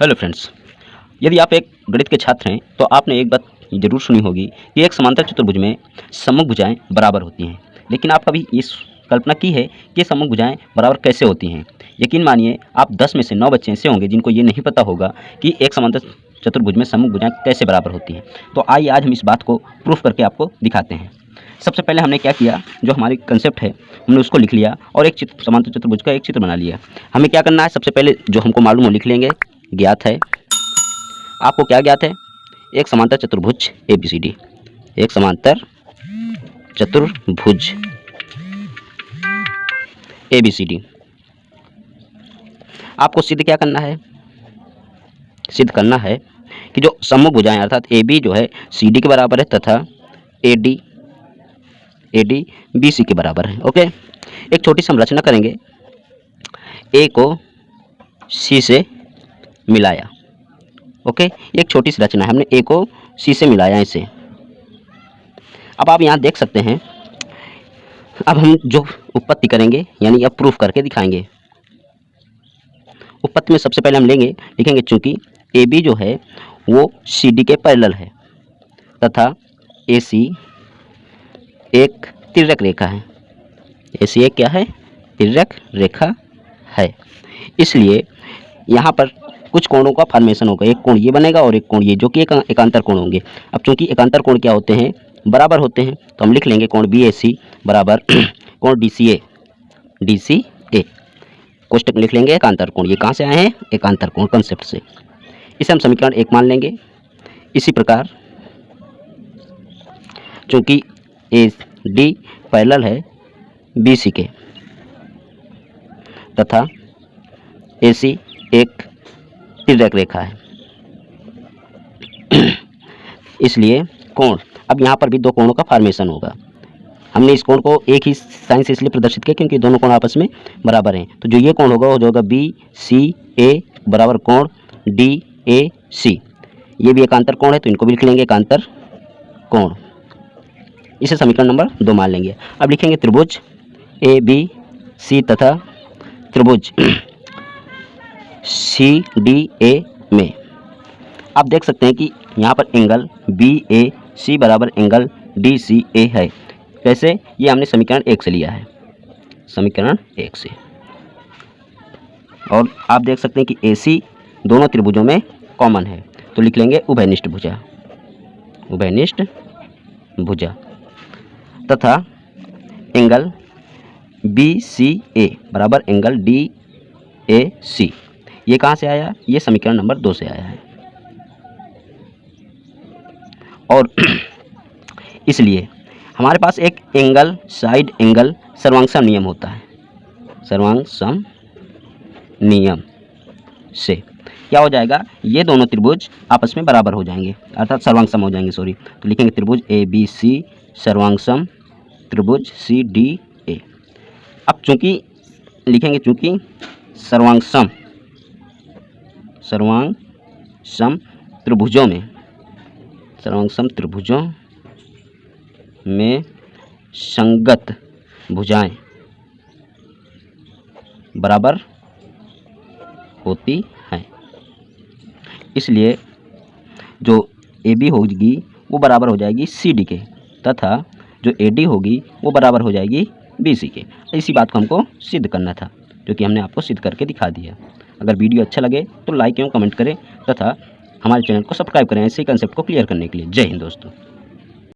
Hello friends, यदि आप एक गणित के छात्र हैं तो आपने एक बात जरूर सुनी होगी कि एक समांतर चतुर्भुज में सम्मुख भुजाएं बराबर होती हैं। लेकिन आप कभी इस कल्पना की है कि सम्मुख भुजाएं बराबर कैसे होती हैं? यकीन मानिए आप 10 में से 9 बच्चे ऐसे होंगे जिनको ये नहीं पता होगा कि एक समांतर चतुर्भुज में सम्मुख भुजाएं कैसे बराबर होती हैं। तो आइए आज हम इस बात को प्रूफ करके आपको दिखाते हैं। सबसे पहले हमने क्या किया, जो हमारी कंसेप्ट है हमने उसको लिख लिया और एक चित्र समांतर चतुर्भुज का एक चित्र बना लिया। हमें क्या करना है, सबसे पहले जो हमको मालूम हो लिख लेंगे। ज्ञात है, आपको क्या ज्ञात है? एक समांतर चतुर्भुज ABCD, एक समांतर चतुर्भुज ABCD। आपको सिद्ध क्या करना है? सिद्ध करना है कि जो सम्मुख भुजाएं अर्थात AB जो है CD के बराबर है तथा AD BC के बराबर है। ओके, एक छोटी सी हम रचना करेंगे। A को C से मिलाया। ओके, एक छोटी सी रचना है, हमने A को C से मिलाया इसे। अब आप यहाँ देख सकते हैं। अब हम जो उत्पत्ति करेंगे यानी अब प्रूफ करके दिखाएंगे। उत्पत्ति में सबसे पहले हम लिखेंगे चूंकि AB जो है वो CD के पैरेलल है तथा AC एक तिर्यक रेखा है। AC एक क्या है? तिर्यक रेखा है। इसलिए यहाँ पर कुछ कोणों का फॉर्मेशन होगा। एक कोण ये बनेगा और एक कोण ये, जो कि एकांतर कोण होंगे। अब चूंकि एकांतर कोण क्या होते हैं? बराबर होते हैं, तो हम लिख लेंगे कोण BAC बराबर कोण DCA कोष्टक लिख लेंगे एकांतर कोण। ये कहाँ से आए हैं? एकांतर कोण कंसेप्ट से। इसे हम समीकरण 1 मान लेंगे। इसी प्रकार चूंकि AD पैरेलल है BC के तथा AC एक तिर्यक रेखा है, इसलिए कोण, अब यहाँ पर भी दो कोणों का फॉर्मेशन होगा। हमने इस कोण को एक ही साइन से इसलिए प्रदर्शित किया क्योंकि दोनों कोण आपस में बराबर हैं। तो जो ये कोण होगा वो जो होगा BCA बराबर कोण DAC। ये भी एकांतर कोण है तो इनको भी लिख लेंगे एकांतर कोण। इसे समीकरण नंबर 2 मान लेंगे। अब लिखेंगे त्रिभुज ABC तथा त्रिभुज CDA में आप देख सकते हैं कि यहाँ पर एंगल BAC बराबर एंगल DCA है। कैसे? ये हमने समीकरण 1 से लिया है, समीकरण 1 से। और आप देख सकते हैं कि AC दोनों त्रिभुजों में कॉमन है, तो लिख लेंगे उभयनिष्ठ भुजा, उभयनिष्ठ भुजा तथा एंगल BCA बराबर एंगल DAC। ये कहाँ से आया? ये समीकरण नंबर 2 से आया है। और इसलिए हमारे पास एक एंगल साइड एंगल सर्वांगसम नियम होता है। सर्वांगसम नियम से क्या हो जाएगा? ये दोनों त्रिभुज आपस में बराबर हो जाएंगे अर्थात सर्वांगसम हो जाएंगे, सॉरी। तो लिखेंगे त्रिभुज ABC सर्वांगसम त्रिभुज CDA। अब चूंकि लिखेंगे चूंकि सर्वांगसम त्रिभुजों में, सर्वांगसम त्रिभुजों में संगत भुजाएं बराबर होती हैं, इसलिए जो AB होगी वो बराबर हो जाएगी CD के तथा जो AD होगी वो बराबर हो जाएगी BC के। इसी बात को हमको सिद्ध करना था, जो कि हमने आपको सिद्ध करके दिखा दिया। अगर वीडियो अच्छा लगे तो लाइक एवं कमेंट करें तथा हमारे चैनल को सब्सक्राइब करें ऐसे ही कंसेप्ट को क्लियर करने के लिए। जय हिंद दोस्तों।